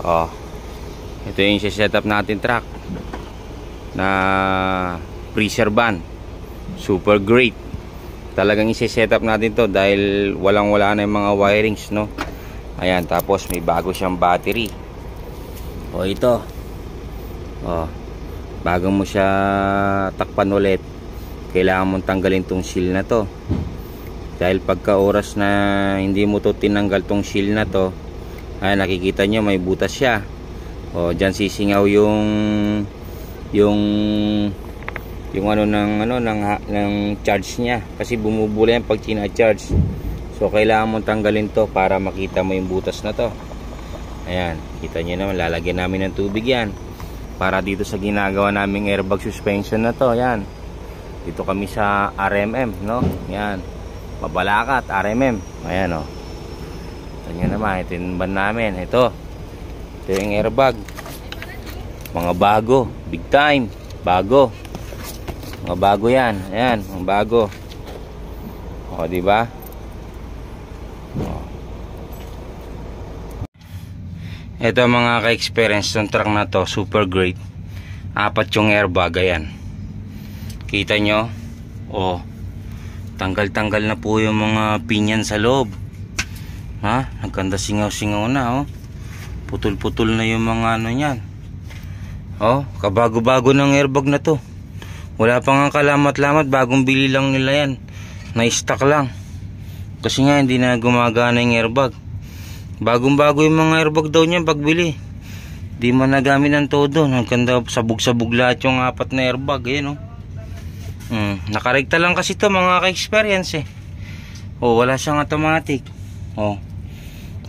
Oh, ito yung setup natin truck na freezer van. Super great. Talagang i-setup natin to dahil walang-wala na yung mga wirings, no? Ayan, tapos may bago siyang battery. O ito. O, bago mo siya takpan ulit, kailangan mong tanggalin tong seal na to. Dahil pagka oras na hindi mo to tinanggal tong seal na to, ayan, nakikita nyo may butas siya. O, dyan sisingaw yung ano ng charge niya, kasi bumubula yan pag china-charge. So kailangan mong tanggalin to para makita mo yung butas na to. Ayan, kita nyo naman, lalagyan namin ng tubig yan para dito sa ginagawa naming airbag suspension na to. Ayan, dito kami sa RMM, no? Ayan, Mabalacat, RMM. Ayan, o. Ito nyo naman, ito yung van namin. Ito yung airbag, mga bago, big time, bago. Mga bago yan. Ayan, mga bago. O, diba? O. Ito mga ka-experience ng truck na to, super great. 4 yung airbag, ayan. Kita nyo? O, tanggal-tanggal na po yung mga pinyan sa loob. Ha? Nagkanda singaw-singaw na, oh. Putol-putol na yung mga ano yan. Oh, kabago-bago ng airbag na to. Wala pa nga kalamat-lamat, bagong bili lang nila yan. Na-stock lang. Kasi nga hindi na gumagana yung airbag. Bagong-bago yung mga airbag daw niya pagbili. Di man nagamit ng todo. Nagkanda sabog-sabog lahat yung 4 na airbag, eh, no? Nakarekta lang kasi to mga ka-experience, eh. Oh, wala siyang automatic. Oh.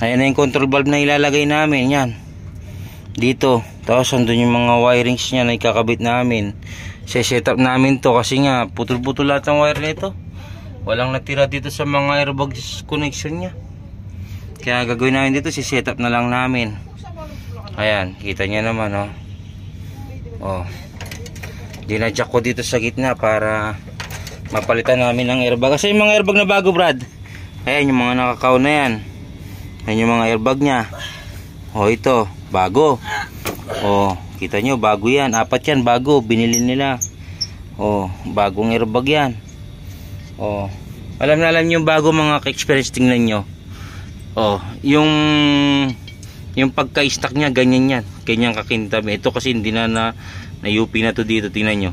Ayan na yung control valve na ilalagay namin, yan. Dito. Tapos andun yung mga wirings niya na ikakabit namin. Set up namin to kasi nga putol-putol lahat ng wire nito. Walang natira dito sa mga airbag connection niya. Kaya gagawin namin dito, set up na lang namin. Ayan, kita niya naman, oh. Oh. Dinadjak ko dito sa gitna para mapalitan namin ng airbag. Kasi yung mga airbag na bago, Brad. Ayan, yung mga nakakaw na yan. Ayan yung mga airbag niya. Oh, ito, bago. Oh, kita nyo, bago yan. 4 yan, bago. Binili nila. Oh, bagong airbag yan. Oh, alam na alam nyo bago mga ka-experience, tingnan nyo. Oh, yung pagka-stock nya, ganyan yan. Ganyan kakintab. Ito kasi hindi na UP na to dito, tingnan nyo.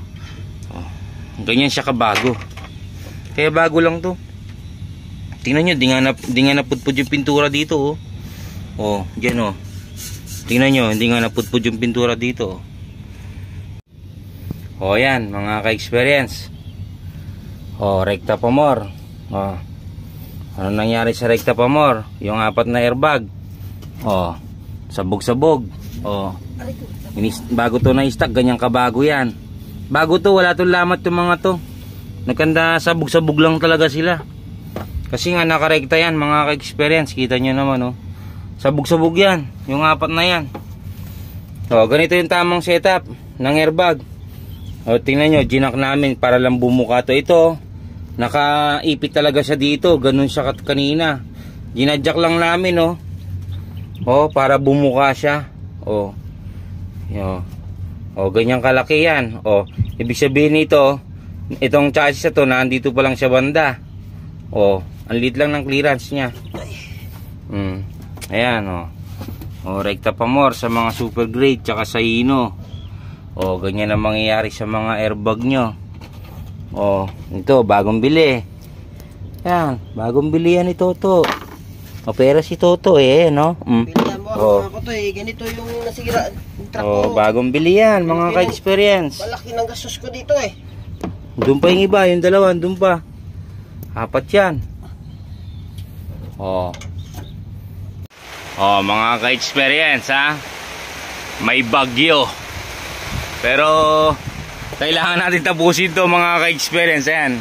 Oh, ganyan siya kabago. Kaya bago lang to. Tingnan nyo, di nga napudpud yung pintura dito, oh. Oh, dyan, oh. Tingnan nyo, hindi nga napudpud yung pintura dito. O, yan, mga ka-experience. O, rekta pa more. O, ano nangyari sa rekta pa more? Yung 4 na airbag. O, sabog-sabog. O, bago to na stock, ganyan kabago yan. Bago to, wala to lamat yung mga to. Nagkanda sabog-sabog lang talaga sila. Kasi nga nakarekta yan, mga ka-experience. Kita nyo naman, oh. Sabog-sabog yan, yung 4 na yan. O, ganito yung tamang setup ng airbag. O, tingnan nyo, ginak namin para lang bumuka to. Ito, nakaipit talaga siya dito. Ganun siya kanina. Ginadjak lang namin, oh. O, para bumuka siya. O, o, ganyan kalaki yan. O, ibig sabihin nito, itong chassis na to, nandito pa lang siya banda. O, ang liit lang ng clearance niya. Ayan, o. O, rekta pa more sa mga super grade tsaka sa Hino. O, ganyan ang mangyayari sa mga airbag nyo. O, ito, bagong bili. Ayan, bagong bili yan ni Toto. O, pera si Toto, eh, no? Pilihan mo ako to, eh. Ganito yung nasira truck ko. O, bagong bili yan, mga ka-experience. Malaki ng gastos ko dito, eh. Doon pa yung iba, yung dalawa, doon pa. 4 yan. O. Oh, mga ka-experience, ha? May bagyo. Pero kailangan natin tapusin to, mga ka-experience. Ayan.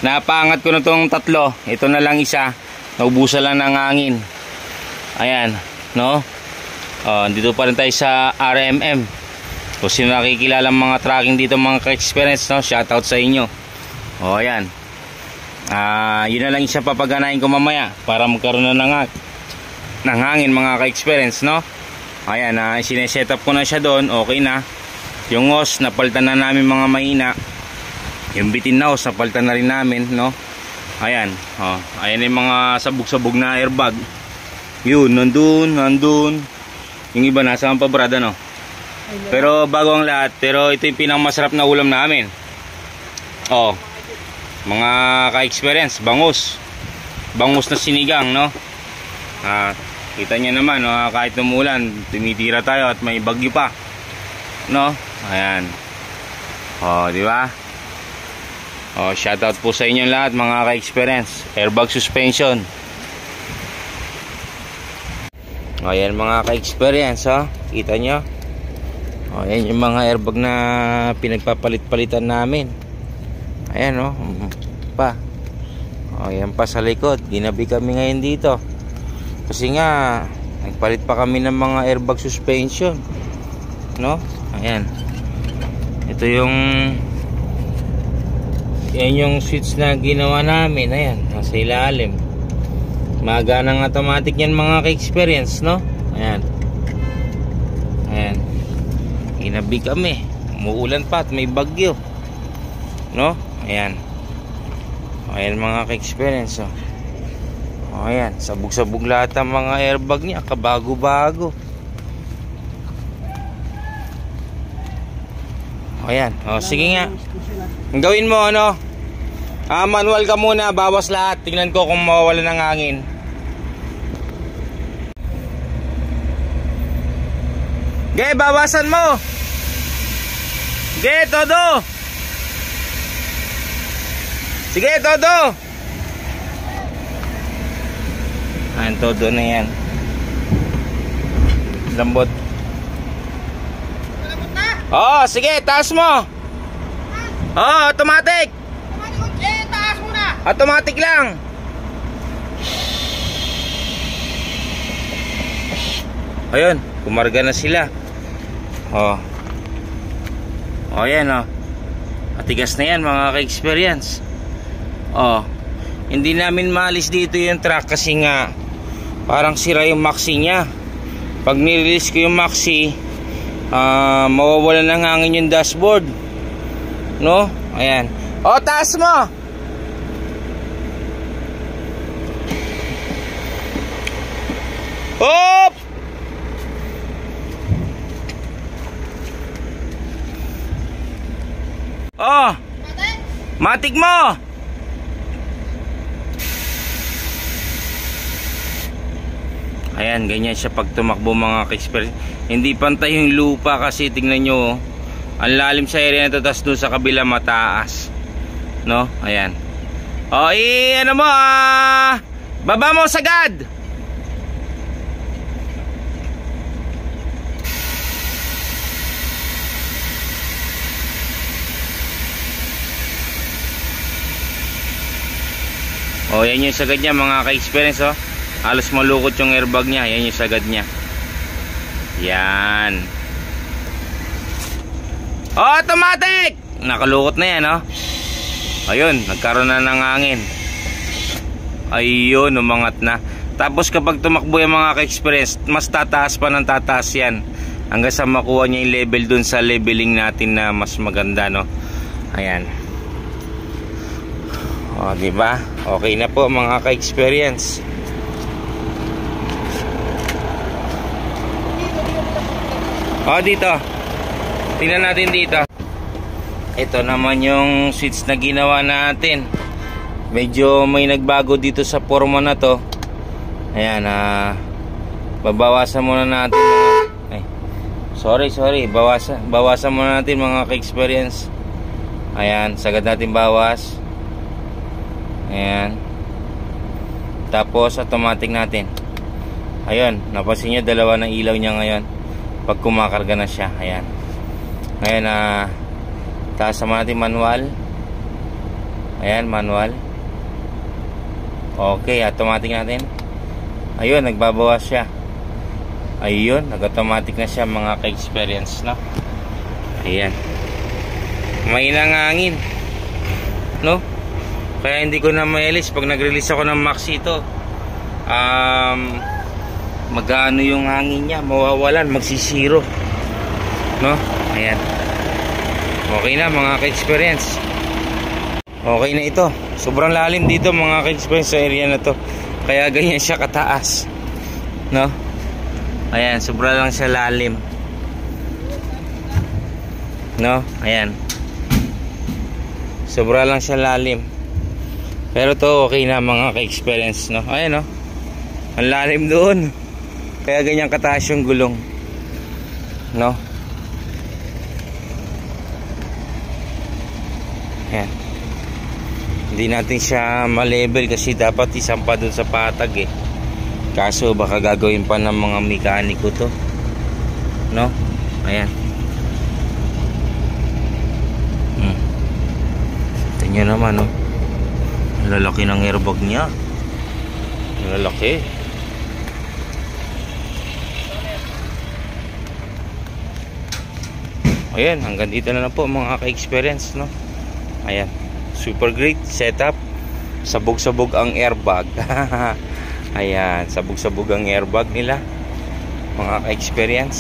Napaangat ko na tong 3. Ito na lang isa. Naubusan lang ng hangin. Ayan, no? Oh, dito pa rin tayo sa RMM. Kung sino nakikilala mga tracking dito, mga ka-experience, no? Shoutout sa inyo. Oh, ayan. Yun na lang isa papaganahin ko mamaya para magkaroon na ng hangin, mga ka-experience, no? Ayan, sineset up ko na siya doon. Okay na. Yung hose, napalitan na namin mga mahina. Yung bitin na hose, napalitan na rin namin, no? Ayan. Ayan yung mga sabog-sabog na airbag. Yun, nandun. Yung iba nasa pa brada, no? Pero bago ang lahat. Pero ito yung pinakamasarap na ulam namin. Mga ka-experience, bangus na sinigang, no? Kita nyo naman, no? Kahit umulan, tumitira tayo at may bagyo pa, no? Ayan. Di ba? Shoutout po sa inyo lahat mga ka-experience. Airbag suspension. Ayan mga ka-experience, kita nyo? Ayan yung mga airbag na pinagpapalit-palitan namin. Ayan, ayan pa sa likod. Ginabi kami ngayon dito kasi nga nagpalit pa kami ng mga airbag suspension, no? Ayan, ito yung switch na ginawa namin. Ayan, nasa ilalim. Maganang automatic yan mga ka-experience, no? Ayan, ginabi kami. Umuulan pa at may bagyo, no? Ayan mga ka-experience, ayan, sabog-sabog lahat ang mga airbag niya, kabago-bago. Ayan, sige nga. Ang gawin mo, manual ka muna, bawas lahat. Tingnan ko kung mawawala ng hangin. Okay, bawasan mo. Okay, todo. Sige, todo. Ayan, todo na yan. Lambot. Sige, taas mo. Automatic. Taas mo na. Automatic lang. Ayun, kumarga na sila. Ayan, matigas na yan mga ka-experience. Hindi namin maalis dito yung truck kasi nga parang sira yung maxi nya. Pag nirelease ko yung maxi, mawawala ng hangin yung dashboard, no? Ayan. Taas mo. Hop! Matik mo. Ayan, ganyan siya pag tumakbo mga ka-experience. Hindi pantay yung lupa kasi tingnan nyo, ang lalim sa area na ito, tas doon sa kabila mataas, no? Ayan. Ano mo, baba mo sagad. Yan yung sagad niya mga ka-experience, halos malukot yung airbag niya. Yan yung sagad niya. Yan. Automatic. Nakalukot na yan, Ayun, nagkaroon na ng hangin. Ayun, umangat na. Tapos kapag tumakbo yung mga ka-experience, mas tataas pa ng tataas yan hanggang sa makuha niya yung level dun sa leveling natin na mas maganda, Ayan. Diba? Okay na po mga ka-experience. Dito. Tingnan natin dito. Ito naman yung switch na ginawa natin. Medyo may nagbago dito sa forma na to. Ayan, babawasan muna natin sorry, bawasan muna natin mga ka-experience. Ayan, sagad natin bawas. Ayan. Tapos automatic natin. Ayun, napansin nyo dalawa ng ilaw niya ngayon pag kumakarga na siya. Ayan. Ngayon, taas naman natin manual. Ayan, manual. Okay, automatic natin. Ayun, nagbabawas siya. Ayun, nag-automatic na siya mga ka-experience, Ayan. May hangin, Kaya hindi ko na ma-release. Pag nag-release ako ng maxi ito, mag-ano yung hangin niya, mawawalan, magsisiro. No? Ayan. Okay na mga ka-experience. Okay na ito. Sobrang lalim dito mga ka-experience sa area na to. Kaya ganyan siya kataas. No? Ayan, sobra lang siya lalim. No? Ayan. Sobra lang siya lalim. Pero to okay na mga ka-experience, no? Ayan, no? Ang lalim doon. Kaya ganyan kataas yung gulong. No? Ayan. Hindi natin siya ma-level kasi dapat isampa doon sa patag eh. Kaso baka gagawin pa ng mga mekaniko to. No? Ayan. Tingnan naman, no? Lalaki ng airbag niya. Lalaki. Ayan, hanggang dito na lang po mga ka-experience, no? Ayan. Super great setup. Sabog-sabog ang airbag. Ayan, sabog-sabog ang airbag nila mga ka-experience.